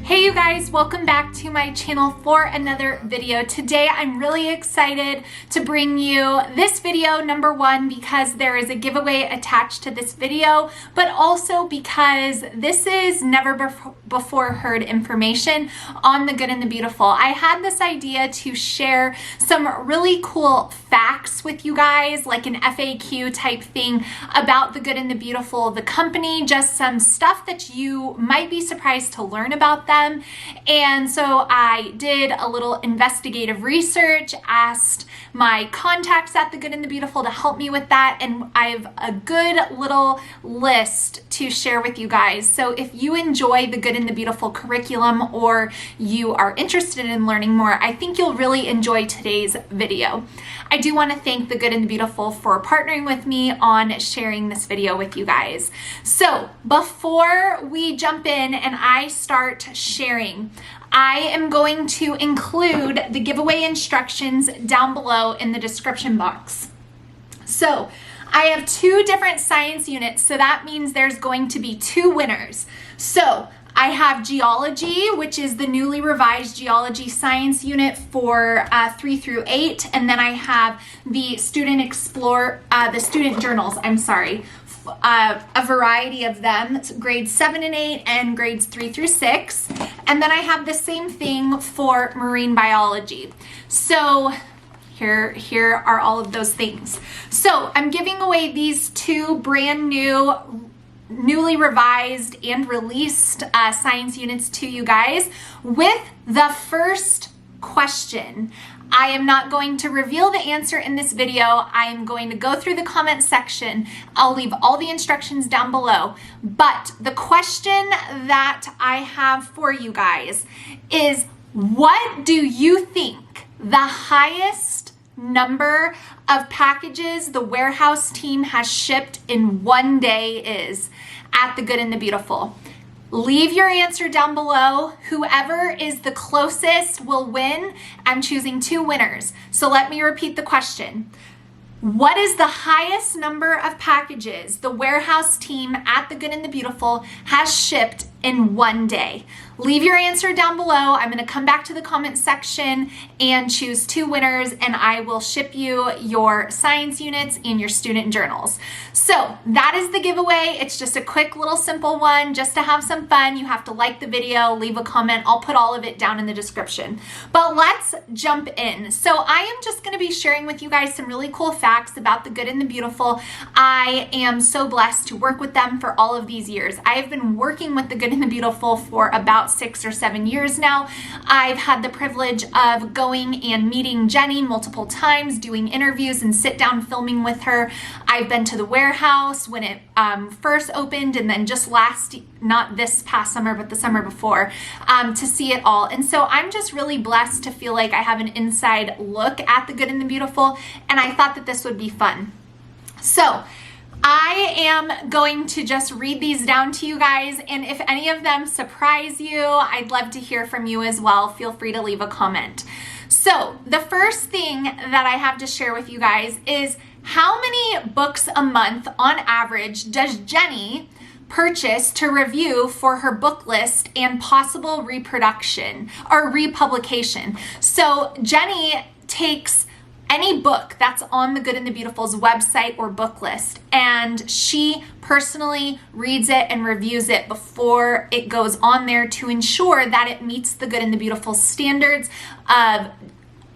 Hey you guys, welcome back to my channel for another video. Today I'm really excited to bring you this video, number one, because there is a giveaway attached to this video, but also because this is never before heard information on the good and the beautiful. I had this idea to share some really cool facts with you guys, like an FAQ type thing about the good and the beautiful, the company, just some stuff that you might be surprised to learn about them. And so I did a little investigative research, asked my contacts at the good and the beautiful to help me with that, and I have a good little list to share with you guys. So if you enjoy the good and the beautiful curriculum, or you are interested in learning more, I think you'll really enjoy today's video. I do want to thank the good and the beautiful for partnering with me on sharing this video with you guys. So before we jump in and I start sharing, I am going to include the giveaway instructions down below in the description box. So I have two different science units, so that means there's going to be two winners. So I have geology, which is the newly revised geology science unit for 3 through 8. And then I have the student journals, a variety of them. It's grades 7 and 8 and grades 3 through 6. And then I have the same thing for marine biology. So here are all of those things. So I'm giving away these two brand new, newly revised and released science units to you guys with the first question. I am not going to reveal the answer in this video. I am going to go through the comment section. I'll leave all the instructions down below. But the question that I have for you guys is, what do you think the highest number of packages the warehouse team has shipped in one day is at the good and the beautiful? Leave your answer down below. Whoever is the closest will win. I'm choosing two winners. So let me repeat the question. What is the highest number of packages the warehouse team at the good and the beautiful has shipped in one day? Leave your answer down below. I'm going to come back to the comment section and choose two winners, and I will ship you your science units and your student journals. So that is the giveaway. It's just a quick little simple one just to have some fun. You have to like the video, leave a comment. I'll put all of it down in the description. But let's jump in. So I am just going to be sharing with you guys some really cool facts about the good and the beautiful. I am so blessed to work with them for all of these years. I have been working with the good and the beautiful for about 6 or 7 years now. I've had the privilege of going and meeting Jenny multiple times, doing interviews and sit down filming with her. I've been to the warehouse when it first opened, and then just not this past summer, but the summer before, to see it all. And so I'm just really blessed to feel like I have an inside look at the good and the beautiful, and I thought that this would be fun. So I am going to just read these down to you guys, and if any of them surprise you, I'd love to hear from you as well. Feel free to leave a comment. So the first thing that I have to share with you guys is, how many books a month on average does Jenny purchase to review for her book list and possible reproduction or republication? So Jenny takes any book that's on the Good and the Beautiful's website or book list, and she personally reads it and reviews it before it goes on there to ensure that it meets the Good and the Beautiful standards of,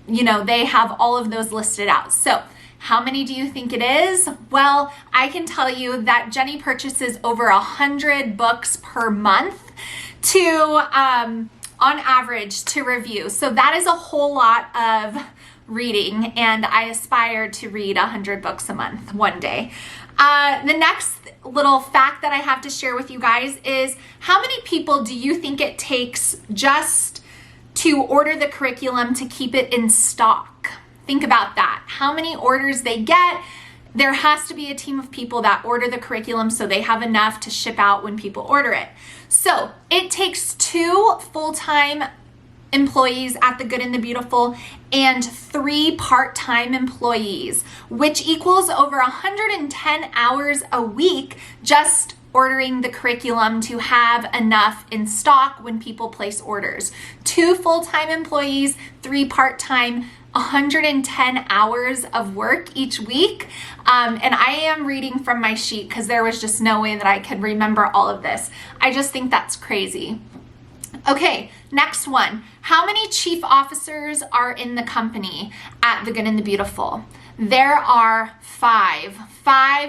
they have all of those listed out. So how many do you think it is? Well, I can tell you that Jenny purchases over 100 books per month on average to review. So that is a whole lot of reading, and I aspire to read 100 books a month one day. The next little fact that I have to share with you guys is, how many people do you think it takes just to order the curriculum to keep it in stock? Think about that. How many orders they get. There has to be a team of people that order the curriculum so they have enough to ship out when people order it. So it takes 2 full-time employees at the Good and the Beautiful and 3 part-time employees, which equals over 110 hours a week just ordering the curriculum to have enough in stock when people place orders. 2 full-time employees, 3 part-time, 110 hours of work each week. And I am reading from my sheet because there was just no way that I could remember all of this. I just think that's crazy. Okay, next one. How many chief officers are in the company at The Good and the Beautiful? There are 5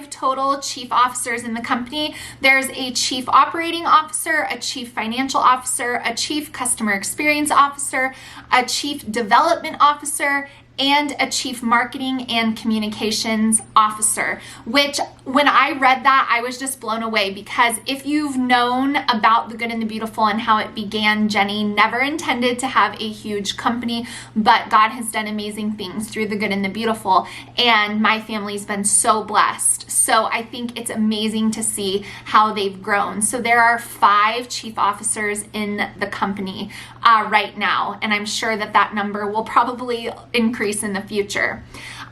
total chief officers in the company. There's a chief operating officer, a chief financial officer, a chief customer experience officer, a chief development officer, and a chief marketing and communications officer, which when I read that, I was just blown away, because if you've known about The Good and the Beautiful and how it began, Jenny never intended to have a huge company, but God has done amazing things through The Good and the Beautiful, and my family's been so blessed. So I think it's amazing to see how they've grown. So there are 5 chief officers in the company right now, and I'm sure that that number will probably increase in the future.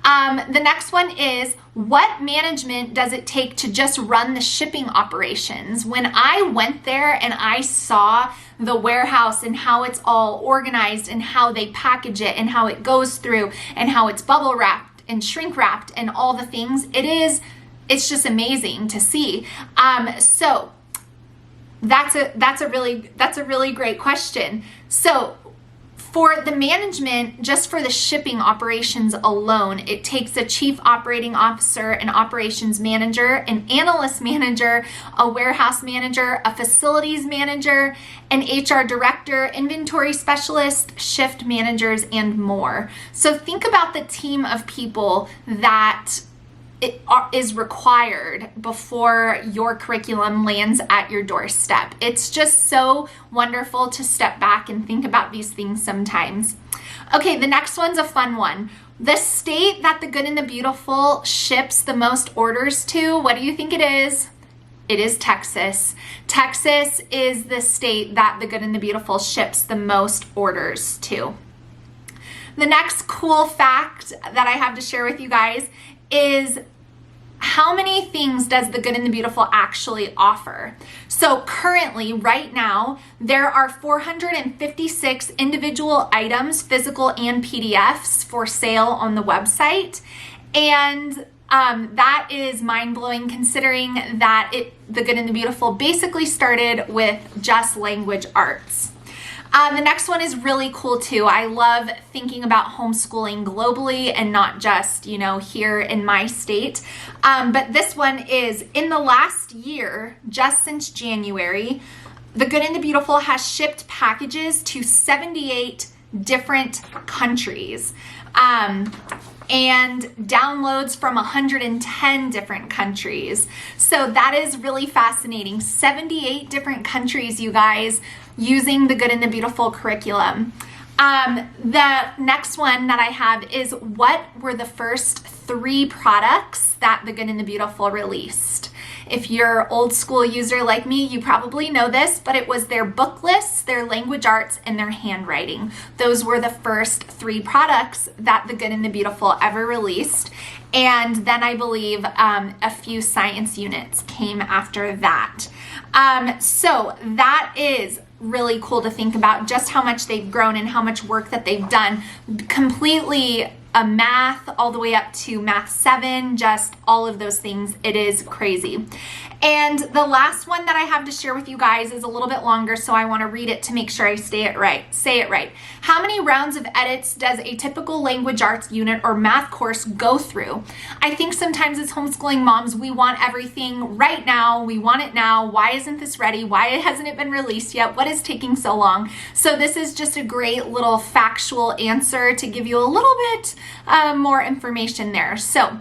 The next one is, what management does it take to just run the shipping operations? When I went there and I saw the warehouse and how it's all organized and how they package it and how it goes through and how it's bubble wrapped and shrink wrapped and all the things, it's just amazing to see. So that's a really great question. So for the management, just for the shipping operations alone, it takes a chief operating officer, an operations manager, an analyst manager, a warehouse manager, a facilities manager, an HR director, inventory specialist, shift managers, and more. So think about the team of people that is required before your curriculum lands at your doorstep. It's just so wonderful to step back and think about these things sometimes. Okay, the next one's a fun one. The state that The Good and the Beautiful ships the most orders to, what do you think it is? It is Texas. Texas is the state that The Good and the Beautiful ships the most orders to. The next cool fact that I have to share with you guys is, how many things does The Good and the Beautiful actually offer? So currently, right now, there are 456 individual items, physical and PDFs, for sale on the website. And that is mind-blowing, considering that The Good and the Beautiful basically started with just language arts. The next one is really cool too. I love thinking about homeschooling globally and not just, here in my state. But this one is, in the last year, just since January, The Good and the Beautiful has shipped packages to 78 different countries. And downloads from 110 different countries. So that is really fascinating. 78 different countries, you guys, using The Good and the Beautiful curriculum. The next one that I have is, what were the first 3 products that The Good and the Beautiful released? If you're an old school user like me, you probably know this, but it was their book lists, their language arts, and their handwriting. Those were the first 3 products that The Good and the Beautiful ever released. And then I believe a few science units came after that. So that is really cool to think about, just how much they've grown and how much work that they've done. Completely math all the way up to math 7, just all of those things. It is crazy. And the last one that I have to share with you guys is a little bit longer, so I want to read it to make sure I say it right. How many rounds of edits does a typical language arts unit or math course go through? I think sometimes as homeschooling moms, we want everything right now. We want it now. Why isn't this ready? Why hasn't it been released yet? What is taking so long? So this is just a great little factual answer to give you a little bit more information there. So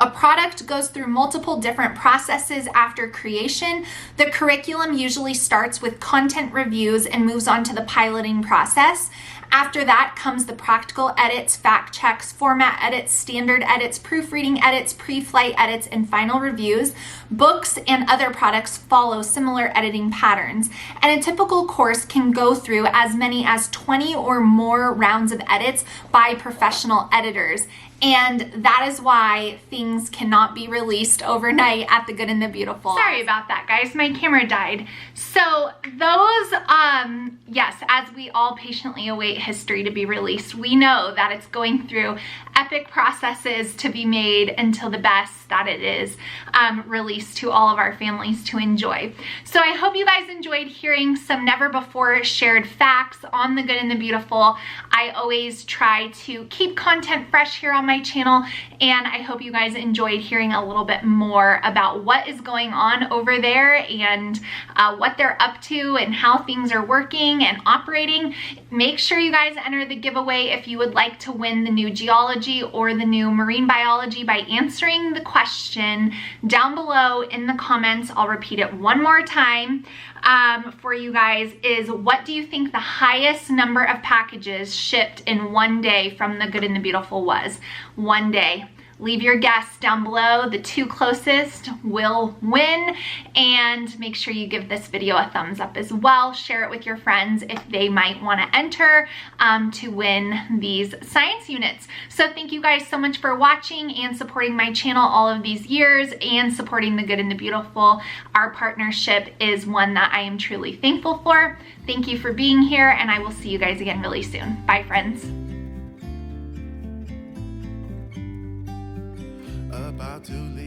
a product goes through multiple different processes after creation. The curriculum usually starts with content reviews and moves on to the piloting process. After that comes the practical edits, fact checks, format edits, standard edits, proofreading edits, pre-flight edits, and final reviews. Books and other products follow similar editing patterns, and a typical course can go through as many as 20 or more rounds of edits by professional editors. And that is why things cannot be released overnight at the Good and the Beautiful. Sorry about that, guys. My camera died. So those, yes, as we all patiently await history to be released, we know that it's going through epic processes to be made until the best that it is released to all of our families to enjoy. So I hope you guys enjoyed hearing some never before shared facts on the Good and the Beautiful. I always try to keep content fresh here on my channel, and I hope you guys enjoyed hearing a little bit more about what is going on over there and what they're up to and how things are working and operating. Make sure you guys enter the giveaway if you would like to win the new geology or the new marine biology by answering the question down below in the comments. I'll repeat it one more time for you guys. Is what do you think the highest number of packages shipped in one day from the Good and the Beautiful was? One day. Leave your guess down below. The 2 closest will win, and make sure you give this video a thumbs up as well. Share it with your friends if they might want to enter to win these science units. So thank you guys so much for watching and supporting my channel all of these years and supporting the Good and the Beautiful. Our partnership is one that I am truly thankful for. Thank you for being here, and I will see you guys again really soon. Bye, friends. About to leave.